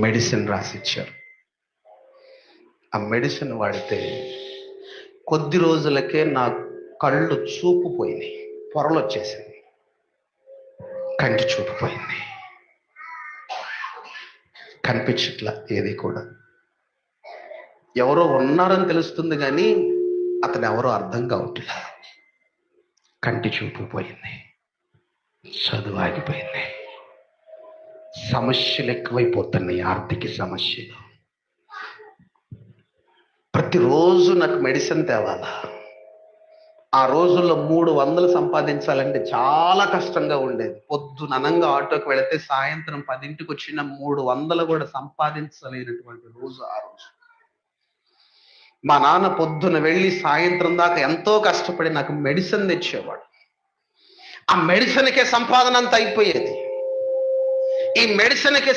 Medicine రాసిచ్చారు. ఆ medicine వాడితే కొద్ది రోజులకే నా కళ్ళు చూపు పోయినాయి, పొరలు వచ్చేసింది, కంటి చూపు పోయింది, కనిపించట్లా ఏది కూడా. ఎవరో ఉన్నారని తెలుస్తుంది కానీ అతను ఎవరో అర్థం కావట్లా. కంటి చూపు పోయింది, చదువు ఆగిపోయింది, సమస్యలు ఎక్కువైపోతున్నాయి, ఆర్థిక సమస్యలు. ప్రతిరోజు నాకు మెడిసిన్ తేవాలా. ఆ రోజుల్లో 300 సంపాదించాలంటే చాలా కష్టంగా ఉండేది. పొద్దున అనంగా ఆటోకి వెళితే సాయంత్రం 10ంటికి వచ్చిన 300 కూడా సంపాదించలేనటువంటి రోజు ఆ రోజు. మా నాన్న పొద్దున వెళ్ళి సాయంత్రం దాకా ఎంతో కష్టపడి నాకు మెడిసిన్ తెచ్చేవాడు. ఆ మెడిసిన్కే సంపాదన అంతా అయిపోయేది. ఈ మెడిసిన్కి